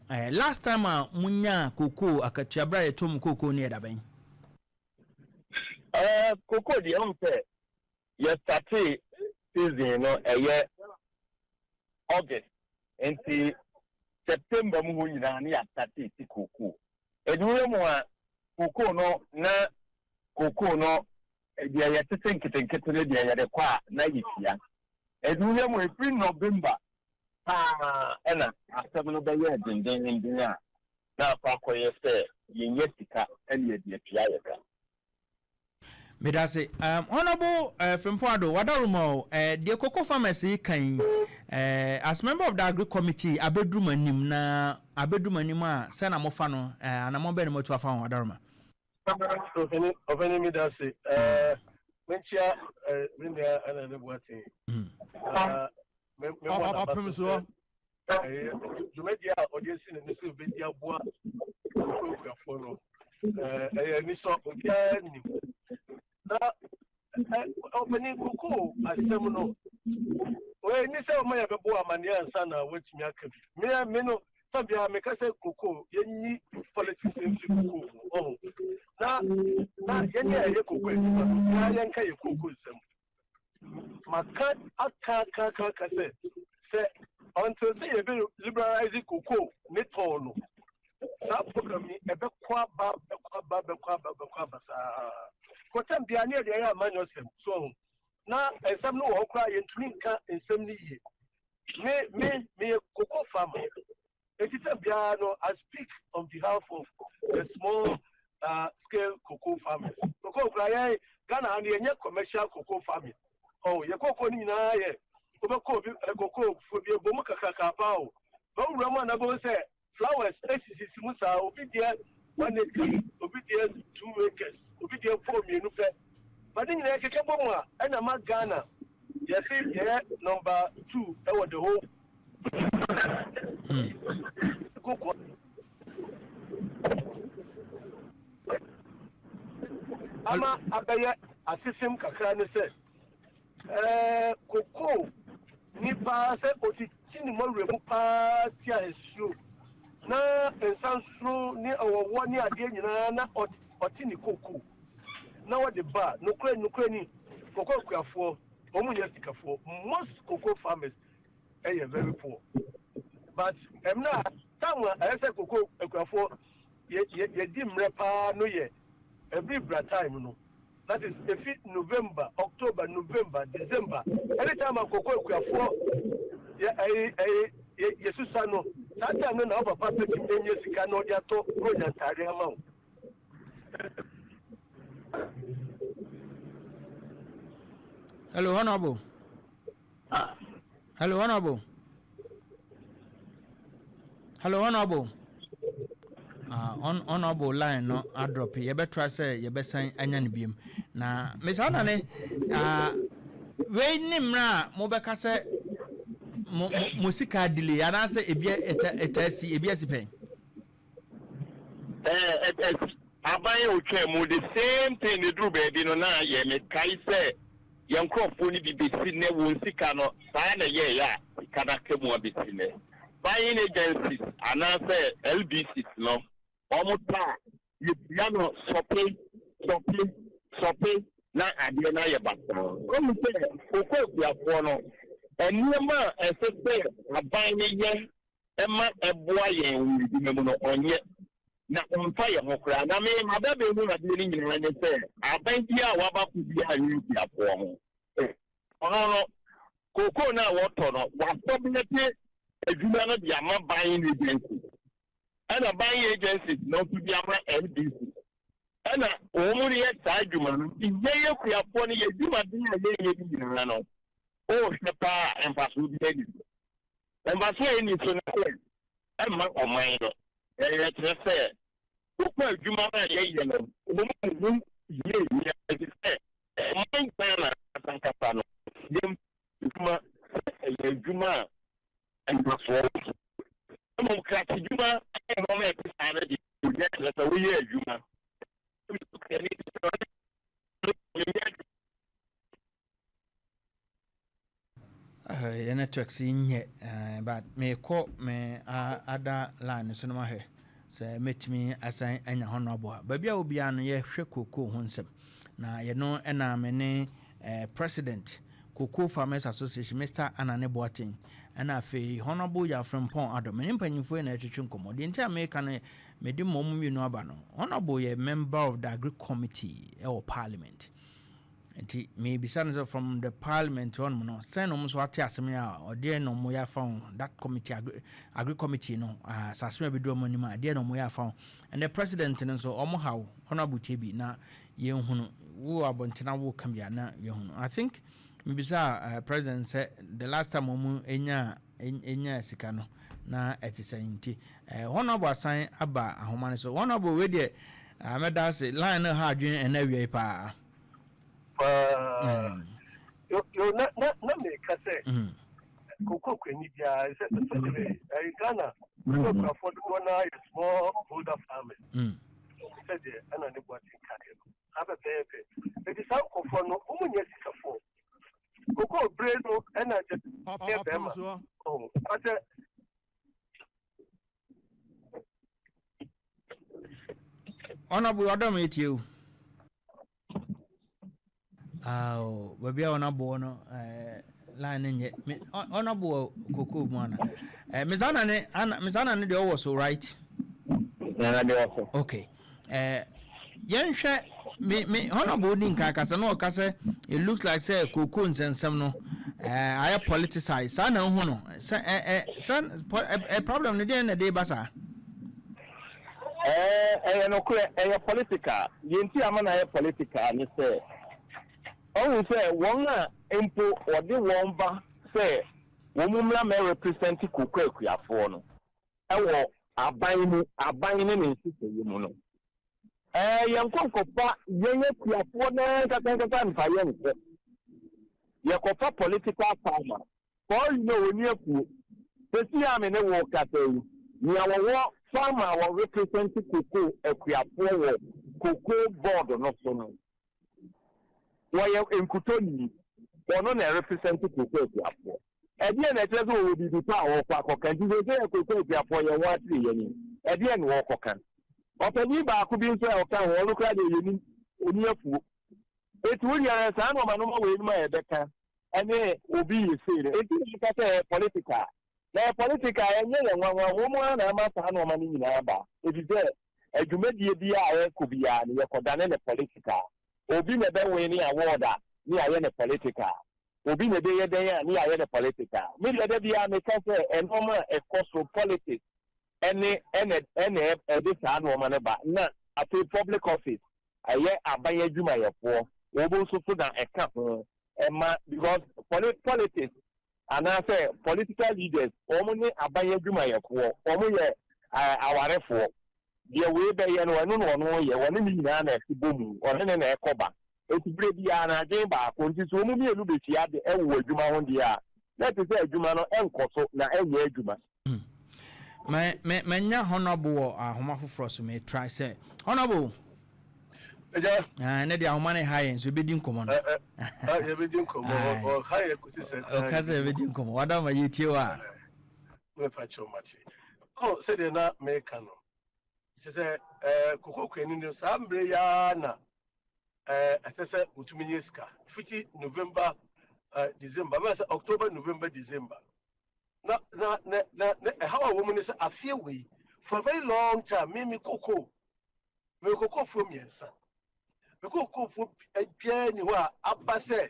last time munya koko akachiabra yetom koko ni edaben. Koko di ampe ye start season no August until September mu nyina na ya start ti koko. Edure mu a koko no na koko no dia ya tete nkete ne dia ya de kwa na yifia. Edure mu April November ena asem no be ye denden a na fa koye se yenye sika ene dia pia ye ka. Medase honorable Frimpong Addo wadarumo the cocoa farmers kan as member of the Agric committee abedrumanim na abedrumanim a se na mofa no na mo be ne moto afa wadaruma ofeni medase menchia rinda ana ne buati Opemsuo jumedia audience ne se be dia boa ko afo no ni so obiani na opening koko asem no we ni se o ma ya bebo amane ansa na watimi akabi me no sabia me ka se koko yenyi politics in koko oh na yenyi aye koko na yenka ye koko sem maka aka se until say e be liberalize koko ni tono sa problem ni ebe kwa ba sa kotem bia ne de ya amanyosem so na ensem no wo kra ye ntumi nka ensem ni ye me cocoa farmer etita bia no I speak on behalf of the small scale cocoa farmers cocoa kra ye Ghana na ye commercial cocoa farming oh ye cocoa ni na ye obeko bi cocoa fo bi ebomu kakaka pa o ba wura mo na bo say flowers esisi musa obi dia 1 acre obi dia 2 acres obi dia 4 mienu pe but ni na keke bomu a na ma Ghana you see here number 2 e wo the whole cocoa ama abaya asifim kakra ne se cocoa ni pa se otitini mo remu pa ti a esuo na ensanso ni owo ni ade nyina na otini cocoa na what the bar nukre ni cocoa kuafo omu yestikafo most cocoa farmers are very poor but emna tamwa ese cocoa kuafo ye di mrepa no ye every time no that is November, October, November, December. Anytime a cocoa kuafo Yesusano, that time no papa peti menye sika no dia to ronya tare ama. Hello honorable. Hello honorable. Hello honorable. Honorable line no adrop ye betra say ye besan anya ne biem na mesana ne we nimra mo beka say musika delay ana say ebia etasi ebia sipen abaye otwa mu the same thing they do baby no na ye me kai say ye nkrofo ni bibesi ne wo sika no saa na ye ya kana kemu abesi ne buying agencies and say LBCs no omuta you know sope na ade na ye bata omu say okwu afo no enema esese aban ne ye ema eboa ye wudi memu no onye na onfa ye hokra na me mababe hu na de ni nyina ne say aban bi a waba ku bi a yuti afo ho ono koko na woto no wa stability adwuma no dia ma buying agency and a buying agency no to be ama LBC and omu ye sa adwuma no ye kuafo no ye adwuma din ye bi nyina no oh sepa empaso bi edi empaso ni so na e ma oman no ye tse ukwa adwuma na ye no omu ye ye oman na atankapa no ye adwuma adwuma empaso omu krati adwuma e no me pisare di ye tse we ye adwuma network sinye but me call me other line so no matter say met me assign anya honorable baby obi an ye hwe koko ho nsem na ye no na me ne president Cocoa Farmers Association Mr. Anane Boating and afe honorable ya Frimpong Addo me mpanyimfo na etwetwe nkomo de ntia me kan me di mom you know aba no honorable ye member of the Agric committee or parliament and me be son from the parliament on no send no so ate asem ya o de no mo ya found that committee Agric committee no asasem be do mo ni ma de no mo ya found and the president no so omo haw honorable tebi na ye hunu wo abontina wo kam ya na ye hunu I think Mbisa president said the last time enya sika no na etisa nti honorable assign aba ahomane so honorable we dey meda say line no ha adwen ena wie pa yo na me ka say koko kwani dia say Ghana so for the one is small holder farmers said ana ne bwati kade aba pepe it is how for no umunya sika for Coco Bredo and Opemsuo. Oh, but honorable Adam meet you. Baby honorable no line in yet. Honorable Coco Mwana. Miss Anna ne the was so right. Okay. Yen me honorable ninka kasa no kasa it looks like say Coco nsensem no I politicize sa na hu no a problem no dey na dey basa no political yenti amana political ni say o say won a empo ode won ba say won mumla me represent Coco akuafo no e wo aban ni nsisi mu no yankopa yenye kuafo na kaka nfaye nko yakopa political farmer for you know when you pesi ame ne wo kata ni awo farmer wo represent Coco akuafo wo Coco board no so no wo ye enkutoni ono na represent Coco akuafo edi na chezo wo bi pa wo kwa kokan di ze Coco akuafo ye wa tri ye ni edi na wo kokan Openi ba ku bi nso e oka ho lokra de yeni oni afu etu uri ara sa no ma no ma we ni ma e beka ene obi yesere etu ni ka say political na political enye le nwanwa wo mu na ma sa no ma ni nyina ba ebize adwumadie bi a e ko bia ne yekoda ne political obi ne be we ni award ni aye ne political obi ne be ye den ya ni aye ne political me de bia me ka say enoma e cost politics ene this no man ba na at public office aye aban adwuma yefo obo so so na eka ho ema because politics and I say political leaders omo ni aban adwuma yefo omo ye awarefo de we be ye no no ye woni ni nyina na esibomu one ne na ekoba etibire bia na adwen ba ko nti so omo mi elu be tia de ewo adwuma ho dia let say adwuma no enkoso na enye adwuma Menya honorable ahoma foforo so me try say honorable ne dia ahoma ne high so be din komo no ye be din komo o high kusi se o ka say be din komo wada ma yetie wa me fa cho machi oh say de na me ka no say Coco kwani no sambre ya na asese utumi nyeska fiti November December ma say October November December na how a woman is a few way for a very long time me Coco from yes me Coco for a piano abba say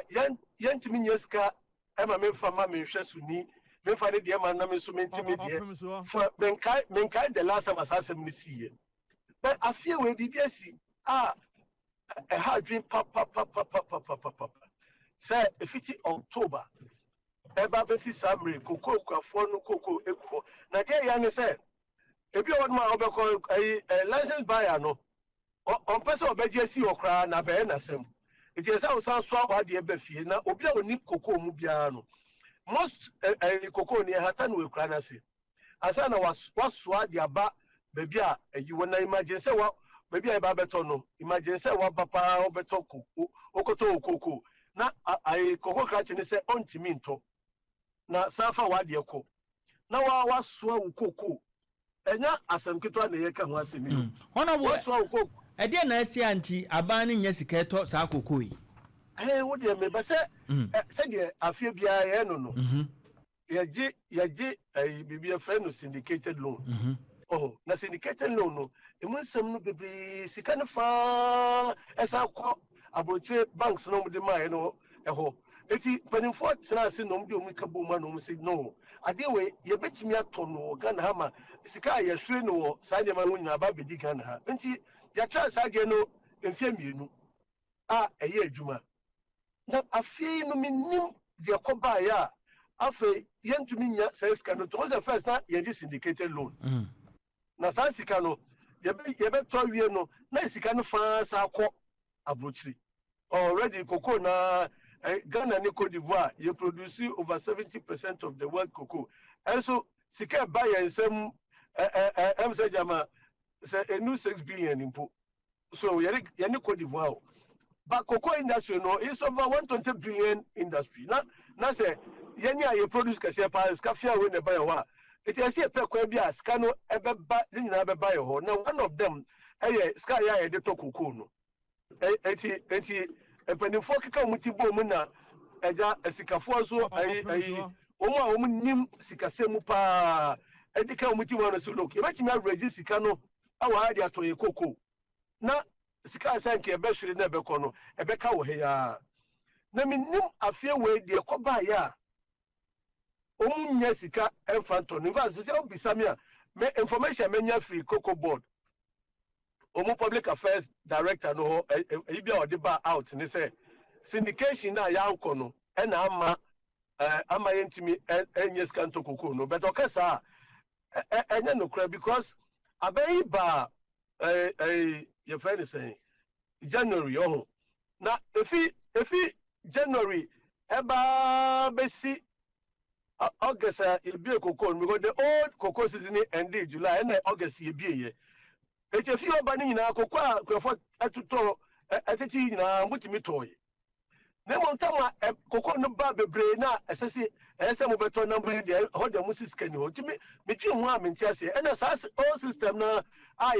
yan to me yeska Emma men for mammy shasuni men for the dear man na me so mentimi for menkai the last time assassin me see but a few way BBC a hard dream papa say if it's October eba besi samre Coco kwafo no Coco ekuo na ge ya ne say ebi o ma obekọ license buyer no on person obeje si okra na be na sem it is how san so aba de be fie na obi a oni Coco mu bia no most Coco ni hata no ekra na se asa na waswa de aba bebi a eyi wona imagine say wa bebi a eba beto no imagine say wa papa obeto Coco okoto Coco na Coco kra che ne say ontimi nto na safa wade ko na wa soa wo koko enya asem ketwa na ye ka ho asemi ona wo soa wo koko e de na asi anti aban ne nya sika eto saa koko yi wo de me ba se de afie bia ye no ye bibia friend no syndicated loan na syndicated loan no emu nsem no bebre sika ne fa esa ko abroche banks no de ma no eho eti penifo trase no de omu kabo ma no se no ade we ye betimi ato no Ghana ha ma sika ye hwe no sa de ma no nyina ba bedi Ghana ha enti ya tra sa de no enfie mienu eye adwuma na afie no minim de koba ya afi yentumi nya sika no to the first na ye di syndicated loan na sa sika no ye be to wie no na sika no fa sa akọ abrochiri already cocoa na Ghana and Cote d'Ivoire you produce over 70% of the world cocoa and so sika buy and some say jama say a new 6 billion input so you Cote d'Ivoire but cocoa industry no is over 120 billion industry na say you produce kase pa skafia we ne buy wa it is a pe kwa bia ska no ebeba nyina beba yo now one of them ska ya de to cocoa no eti epenifo keka muti bo mu na eja esikafo so omo nim sikasemu pa edika muti wo no so look e betimi average sika no awa ade atoye koko na sika sanke ebe hwere na ebe ko no ebe ka wo he ya na minim afie we de koba ya omu nya sika enfanto no va se obisa me me information menya free cocoa board omu public affairs director no e bia odi ba out ni say syndication na ya anko no e na ama yentimi enye skanto koko no but okesa enye no kra because abai ba your friend is saying January na efi January eba besi August e bia koko no because the old cocoa season ended July and August e bia ye echefi oba ni nyina akokwa kwefo atuto ateti nyina mutimi toy na montama kokko no ba bebre na esese mo beto na mbri de ho de musis kani ho timi metwi ho a menti ase na sa all system na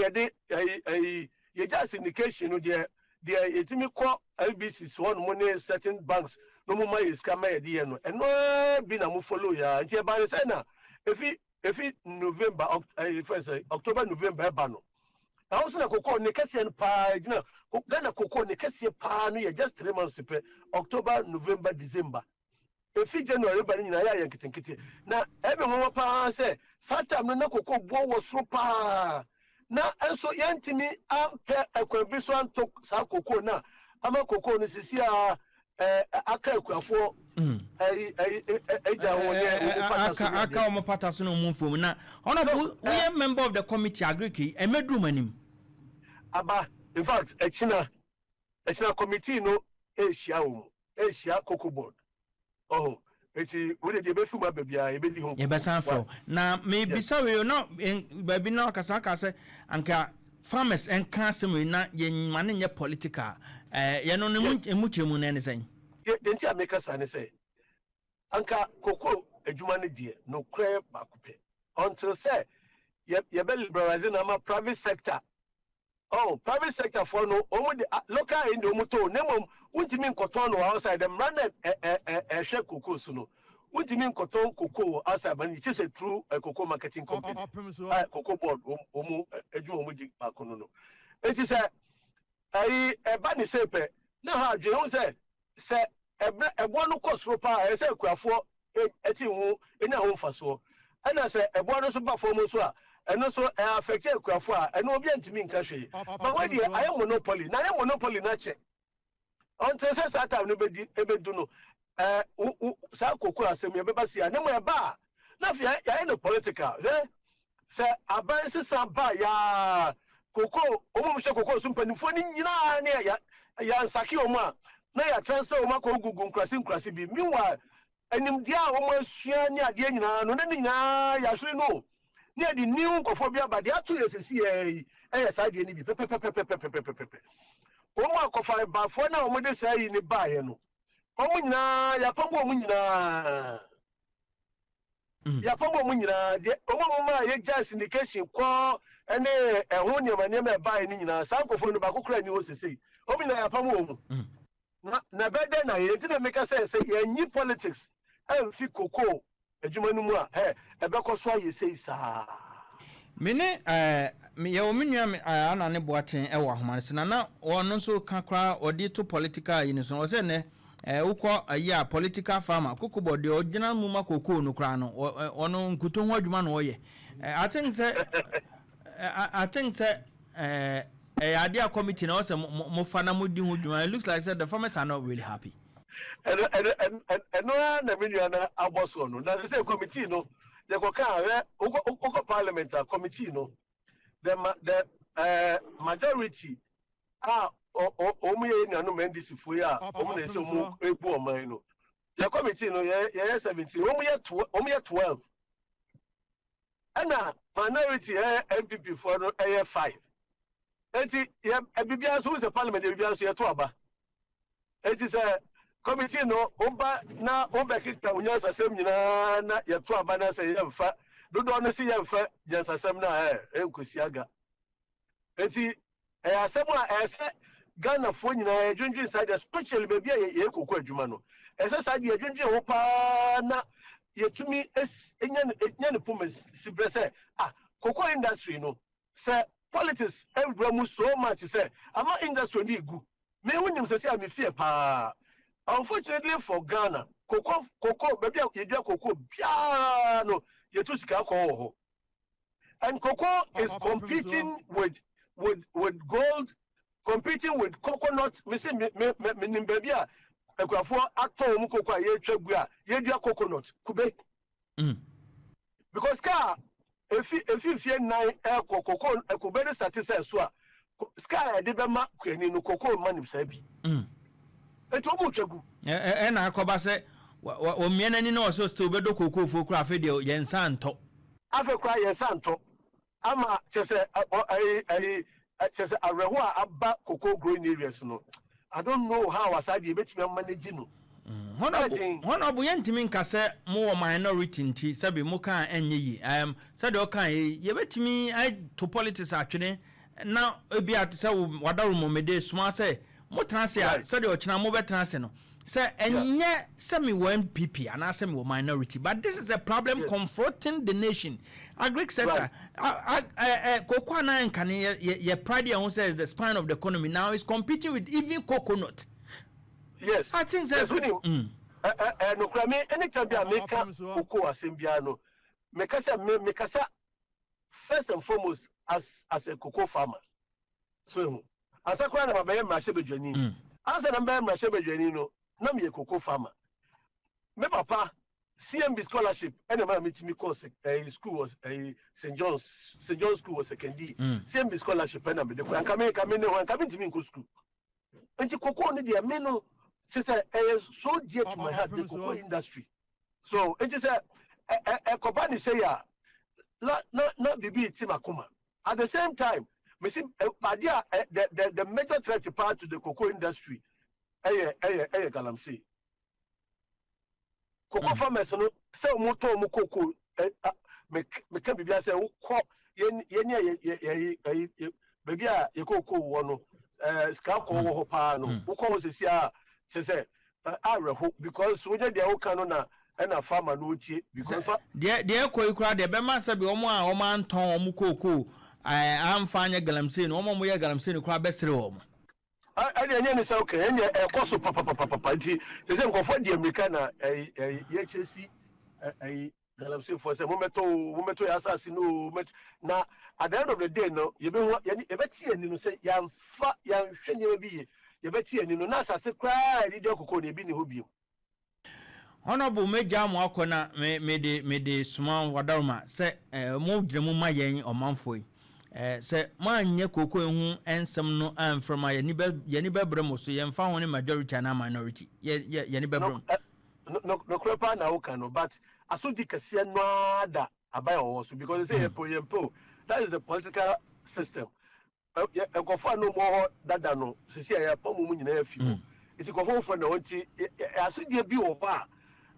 yede ye just indication no de etimi ko LBC so no money certain banks no mo mai scam yede ye no eno bi na mo follow ya nti e ba se na efi November October November e ba no now so na cocoa ne kase pa gina Ghana cocoa ne kase pa no ye just 3 months pe October November December efi January ba ni na ya yanketenkete na ebe mo pa se satam no na cocoa bo wo so pa na enso yantimi ampe akwabi so anto sa cocoa na ama cocoa no sisi aka akwafo aka omo pata so no mumfom na honorable we are member of the committee Agric emedrum anim aba in fact echina committee no Asia cocoa board eti we dey be fuma bebia e be di ho e be sanfo na me bisa we no ba bi na kasa say anka farmers and council na ye mane nye political ye no mu chemu na ne sen ye nti ameka sa ne say anka cocoa adwuma ne die no kra ba kupe until say ye be liberalizing na private sector private sector for no the local in the moto nemo untimi nkoton no outside them run share cocoa so no untimi nkoton cocoa outside but it is a true cocoa marketing company cocoa board eju omu di bakono no it is ba ni sepe na ha je won say ebo no kosro pa say akuafo eti hu enya ho mfaso ana say ebo no so ba fo mo so a eno so affect akuafo a eno obi antimi nka hwe but when the I monopoly na che until say that time no be ebedu no sa kokoro asem ye beba sia na mo eba na fi ya no political say aban sisa ba ya koko omo mhye koko so mpanimfo ni nyina ne ya nsaki omo a na ya transfer omo ko gugu nkrasi bi meanwhile enim dia omo asua ni ade nyina no na nyina ya hwe no ne di new nkofobia ba dia to yesesi sa de ni bi pepepepepepepepepe omo akofa ba fo na omo de sai ni ba ye no omo nyina ya pambo omo nyina ya pamo mu nyina de omama ye gas indication ko ene ehwo nyama ba ni nyina sankofo no ba kokura ni wo sesei omina ya pamo mu na bede na ye ntina meka say ye nyi politics fi koko adwuma no mu a ebekọ so aye sei saa mene ye o menua ana ne boaten e wo ahomanse na ono so kakra odi to political yin so o se ne ukọ ayi political farmer kokobo de ogina mu makoko no kra no ono nkuto ho adwuma no ye I think idea committee na also mo fana mo di ho dwuma. It looks like the farmers are not really happy. And no na menua na aboso no na say committee no they go kan uko parliament committee no the majority omu ye nanu mendisi fo ya omu na se omu ebu oman no the committee no ye 17 omu ye 12 ana minority MPP for no 5 enti bibia so the parliament bibia so ye to aba enti say committee no omba na omba kika unyansa sem nyina na ye to aba na say ye mfa dodo no say ye mfa nyansa sem na enkosiaga enti asem a ese Ghana fo nyina edwendwen side especially baby ye kokọ adwuma no ese side ye edwendwen ho pa na yetumi enya ne pumes sibrese kokọ industry no say politics everywhere mu so much say ama industry ni gu me wonim say am fear pa unfortunately for Ghana kokọ baby ye dua kokọ bia no yetu sika ko ho and kokọ is competing with gold, competing with coconut. Me say me baby ekwafo ato mu kokọ ye twegu a ye dua coconut kube because if fie nine kokọ ekube de statistics so a sky de be ma kwani no kokọ manim sabi eto mu twegu na akoba se o miena ni no so still be do kokọ fo kura fe de yensa nto afa kura yensa nto ama chese chese areho aba cocoa growing areas no I don't know how aside e betimi manage no honorable yentimi nkase mo minority nti sabe mo kan enye yi said o kan ye betimi to politics atwene na ebi atse wadaru mo mede suma se mo transe a said o kina mo betranse no say enye semi one PP and I semi minority, but this is a problem confronting the nation. Agric sector, cocoa and can ye pride who says the spine of the economy now is competing with even coconut. Yes, I think that's no crame anytime I make cocoa asembiano, mekasa first and foremost as a cocoa farmer. So as a crime of a machine journey, as a number machine journey no. Na me cocoa farmer. Me papa CMB scholarship and ma meet me course school was St. John's school was secondary. CMB scholarship and me dey come to me school. And the cocoa ni dey me no say so dear to my heart the cocoa industry. So it is a company say ya not bibi timakuma. At the same time, me see the major threat part to the cocoa industry galamsey cocoa farmers no say mo to mo cocoa me can be say wo ye baby a ye cocoa wo no ska ko wo ho pa no wo ko sesi a say areho because wo je de wo kan no na farmer no tie because de ko ikura de be ma sabe omo a omo anton omo cocoa amfanya galamsey no omo ye galamsey no kura be sere omo I didn't say okay, and a cost of papa. The same go for the American HSC Galamsey for some momento assassin. Now, at the end of the day, no, you bet see and you say, young Shany be, you bet see and you know, Nasa say, cry, did you go to be hobium. Honorable Major Mwakona made the small wadarma, say, move the mumma yen or manfoy. Say man ye koko hu ensem no am from my ye ni bebrem so ye mfa woni majority na minority ye ni bebrem no krepa na uka no but asudi kase no ada abai o so because they say yempo that is the political system e go fa no more dada no se se ya pom mu nyina afi it go for na onti asudi bi wo ba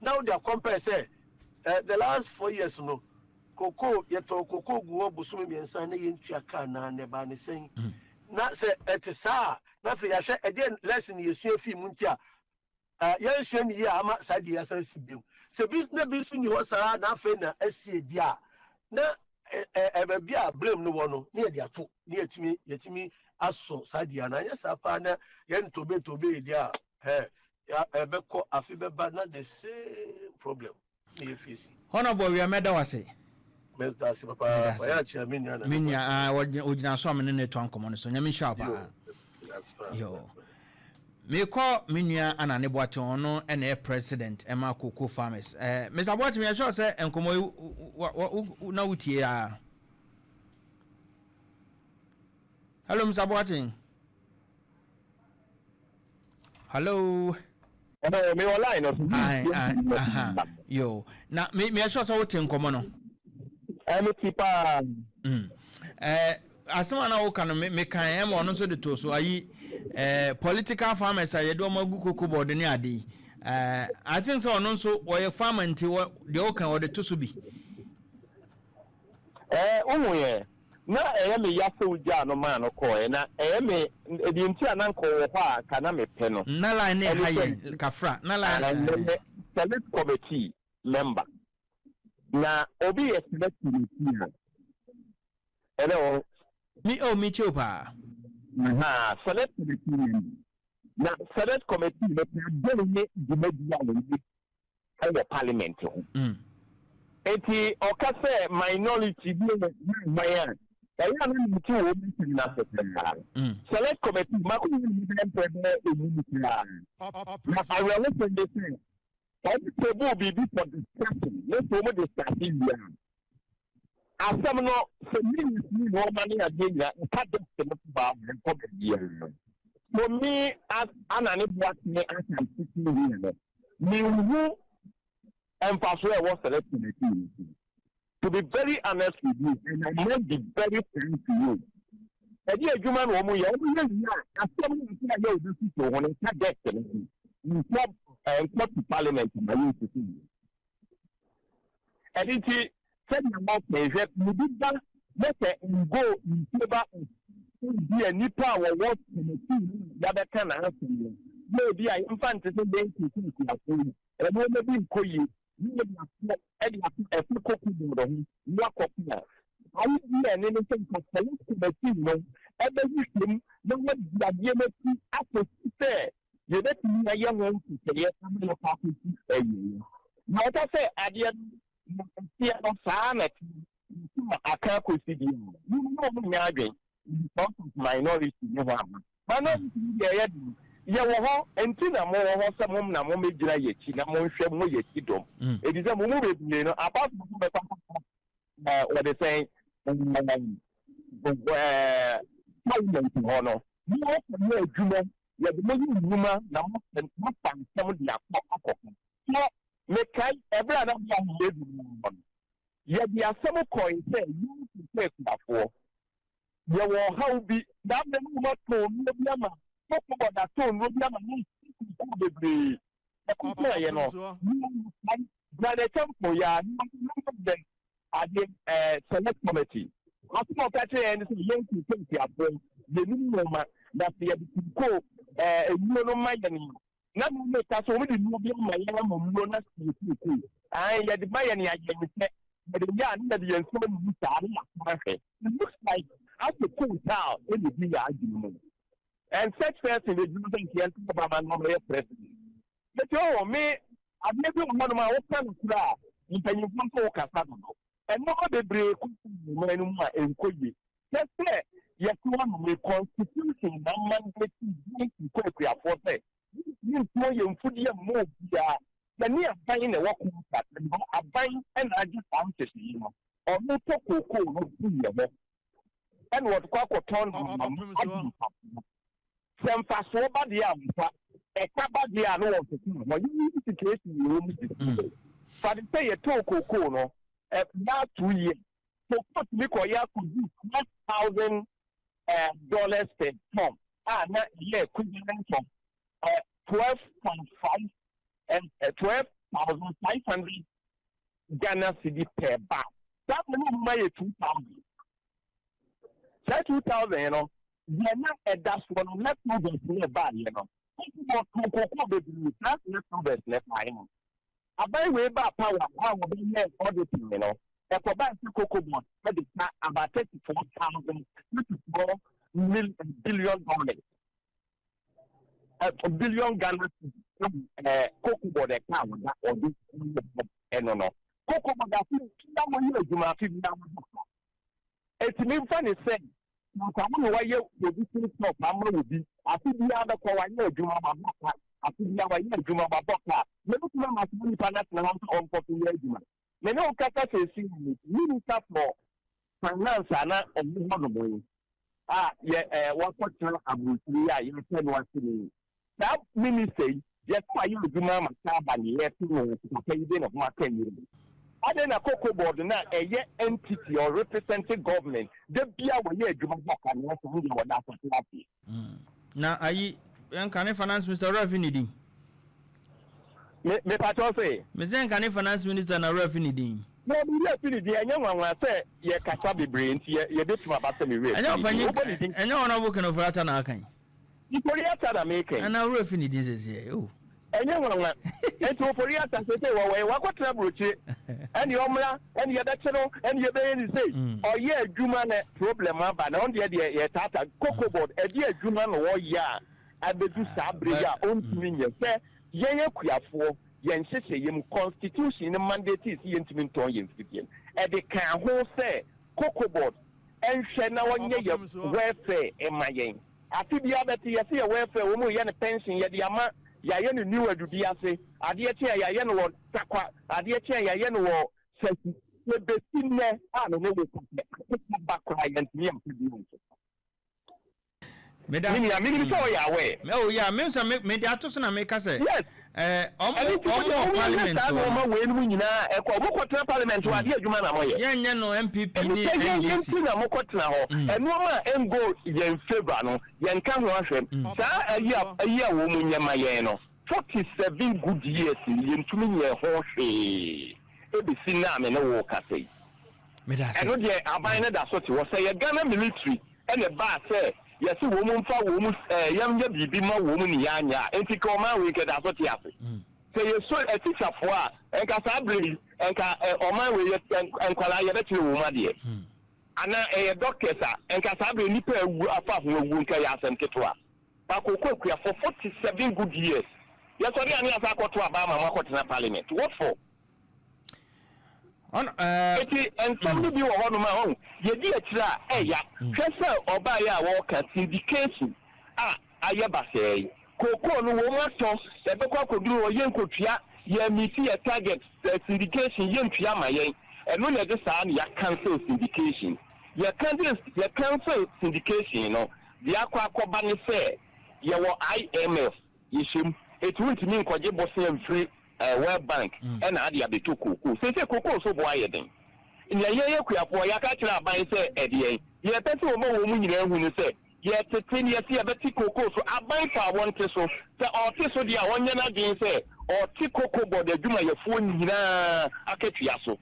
now they compare say the last 4 years no cocoa yeto cocoa go busumi miensa na yentua ka na ne ba ne sen na se etisa na fe ya hye ede lesson yesu afi mu ntia yan hye ni ya ama sadi ya san sibim se business bi su ni ho sara na fe na asie dia na ba bia blame no wo no ne ye ato ne yetimi aso sadi ya na yesa pa na yen tobe dia ya ebeko afi beba na the same problem ne face honorable we meda wase That's papa. Minya ojina so amene ne to ankomo no so nyame hwa pa. Yo. Me call minya anane boate ono ene president ema cocoa farmers. Mr. Boate me sure say enkomo na wutie ya. Hello Mr. Boate. Hello. Hello, me online. Yo. Na me sure say wutie enkomo no. Asema na woka no me kan em ono so de to so ayi political farmers aye do magu cocoa board ni ade I think so ono so oye farmer nti de woka wo de to so bi umuye na me yase uja no man no ko na me edi nti ananko wo ha ka na me pe no na line ne haye kafra na line select committee member na obi estimate ni hello mi chopa select committee na select committee le dey di media we the parliament eti okase minority bi mayan ya na mi ti wo mi na select committee ma ko ni dem prebe na I will listen to this table be for discussion. Let's go with discussion. Asam no se minutes ni no mani agenda ka de se ba and public year. For me as anani what me as I'm sitting here. Me who emphasis was selected. To be very honest with you, and I must be very frank to you. Edi adwuma no mu ya omu ya asam no se ya odu so ho ne ka de se and parliament my to see. And it said about measure Mudiba let go in favor of the Nipa or what the other can answer. Maybe I infant is a day to think and when maybe Koyi, you have a cookie, walk up here. I would be an innocent select to the team, and then you know what the idea after say. You let me a young one to say, yes, I'm going to talk to you. Now, I say, I didn't of Samet. I can't see you. You know, me again. Minority, you have. Minority, yeah, and Tina more, some woman, a moment, China, more shame, more yet, it is a movie, you know, about what they say, honor. You ya the money woman na mo pan some dia akọ so me kai every other one dey ya dia some coin say you to take that for ya wo how be that the woman to no be ama talk about that to no be ama ni ku bebre e ku say you know na the tempo ya no the select committee after that and so young to take their brain the new that they go you know my na mo make us we dey no be my yam mo na see ya the buy any again but the ya na the yen so mo sare ya it looks like as the cool town in the be argument and such person they do think he and about my normal president but oh me I never one my open kura you can you go kasa no and no be break mo enu ma enkoye just say yes one me constitution na mandate to kwa for say you know you food ya mo bia na ni aban na wo contract no aban and I just want to see you know or no to koko no bia mo and what kwa turn some fast over the amfa e ka ba dia no wo to no you situation you know for the say you to koko no now 2 years so what me ko ya could do $1,000 per ton. Now equivalent of 12.5 and 12,500 Ghana cedi per bag. That money 2,000. That 2,000, you know, they are not a dash one leftovers in a bag, you know. That's leftovers left by him. I buy way back power, how will be left auditing, you know. A combined cocoa bond, but it's not about 34,000, billion dollars. A billion Ghana cocoa board account or this no. Cocoa board that one year you must figure out. It's me funny saying, why you this stuff, Mamma will be. I think the other Kawaii, Juma Babaka, I think the other Juma Babaka. Never to my money finance on for 2 years. Many of Kata says, Minister for Finance and not of the what Abu you said one thing. That minister, just why you do Mama Sabani, yes, to pay the of my 10 years. Other than a cocoa board, not a yet entity or representing government, the beer will hear Juma Baka and what that's happy. Now, I can finance Mr. Raffiniding. Me patrol say, Mr. Can finance minister and Raffiniding. No, we are feeling the young one say, ye Katabi brain, ye bit from about me. I know, and no one working over at an arcane. You put it out of making, and now Raffiniding is here. Oh. And you want and to for years and say, well, what trouble and the Omra and the other channel and your baby say, oh, yeah, Juman problem, but on the idea, Tata, Cocoa board, a dear Juman or ya, and the do Sabria own minion, say, Yaya Kuya Yen Sissy, Constitution, mandate is intimate on yin, and they can hold say, Cocoa board, and share now on your welfare in my game. I see the other tea, I see a welfare, woman, yan a pension, yet the amount. Yayen knew a dubiase, Adia Yayen or Takwa, Adia Yayen or says, with the sinner, I don't know back and me. Oh, yeah, means I make mediators and I make us say, yes, almost parliament. Parliament to Adia Jumana, yeah, no MPP, and no one go yen Febano, yen can wash him. A year woman, Yamayeno, 47 good years in Tuminia Horsey. It be seen now in a walk, I say. I know the Abina that sort was say a Ghana military and a bar say. Yes, a woman for woman, young baby, my woman, Yanya, and to come out, we get out of the office. So you saw a teacher for and Casabri and on my way and Kalaya, that's your woman, dear. And a doctor, and Casabri, Nipper, a far from Wunkayas and Ketua. Paco Coquia for 47 good years. Yes, I have got to Obama Parliament. What for? And somebody be one of my own. You dear Tra, Kessa or buy a walker syndication. I ever say, Coco no woman toss, the Boko could do a young cotia, ye me see a target syndication, young Piama, and when you understand your council syndication. Your council syndication, you know, the Aqua Cobani say, your IMF issue, it won't mean Quajabo free. World Bank and Adia be too cool. Say Coco so boy then. In the year for Yakatra by say Eddie, ye better woman who say, yet 10 years here, but Coco so I buy for one peso, the artist dia one year again say, or Ticoco board the Juma your phone na Aketiaso.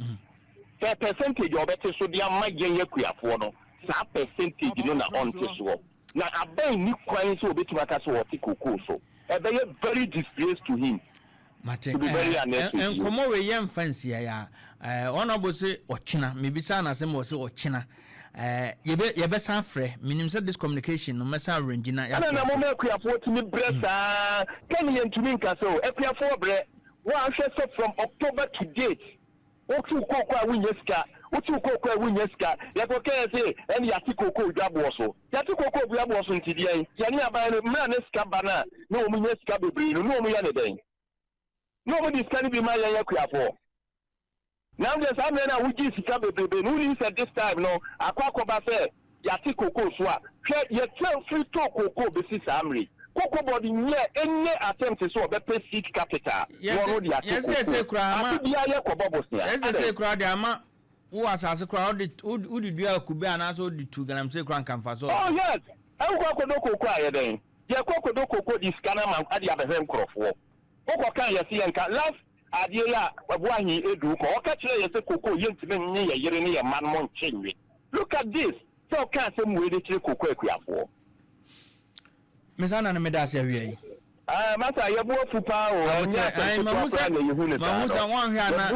The percentage of better so dia my Yakuya for no, some percentage you know on Teso. Now I buy new coins so bit Makaso or Ticoco so. They are very disgraced to him. Martin, and come over young fancy. Honorable say, or China, maybe son as him was or China. You best have free, meaning said this communication, no matter Regina. I don't know, we have what to me, breast, Kenny and Tuminka, so, if you have 4 bread, one share from October to date. What you cocoa win your scar, what you cocoa win your scar, like okay, say, and Yatiko job also. Yatiko job also in today, Yania by the man scabana, no minus scabby, no me anything. Nobody's can be my Yakuya for. Now there's a man who is Kabe, who at this time, no, a Quacoba say, Yatiko Swa, you tell free talk Coco, Bessis Amri. Coco body near any attempt to solve the seat capital. Yes, crowd, who was as a crowd, who did you have Kuba and also the 2 grams of crank and faso? Oh, yes, I will go no quiet then. Your Coco do Coco is Canam at the other hand crop. Oko kan yesi enka adeɛ ya wabuahi edu ko okachire yese koko yentime nyi ye yere ne ye man mo nchenwe look at this so can say mu ede chire koko akuafo mesana na medase awie masa yebu fupa o mamusa wan hwa na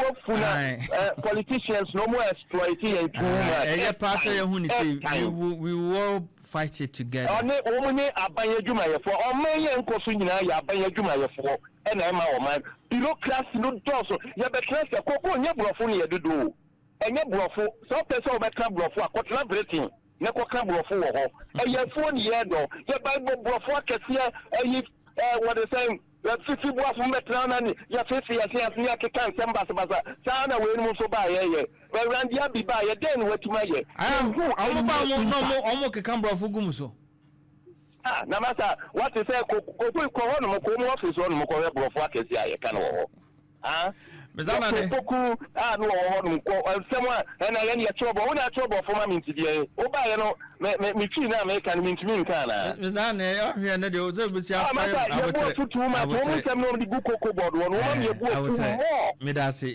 politicians no more exploiting and too much pass ye hu ni say we will fight it together omuni abanye dwumayefo omenye nkoso nyina ya abanye dwumayefo na ema o man bureaucracy no doso ye be class koko nya brofo ne ye dodo enye brofo so person o be ka brofo akotla breaking ne ko ka brofo wo ho eyefo ne ye do ye ba brofo akese eyi what they saying fifty boy from Metrana ya 50 years ya kan sembasa basa sana we no so ba ye we randia bi ba ye den watuma ye omo ke kan brofo gum so na masa what they say ko ho no ko mo office ho no ko we brofo akesi aye kan wo mezana ne poku no ho no ko semwa na ye ne chobo una chobo for ma mintidie o ba ye no me twi na me kan mintimi nkan na mezana yo hwe ne de o ze busi afa medase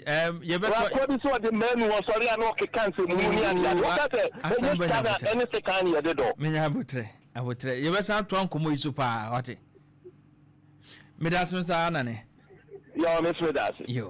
ye be ko bi so de menu wo sori ana ke kan se mu ni ania o ka se any second ye de do menya abotre ye be san to ankomo isu pa wate medase msa na ne yo me so dase yo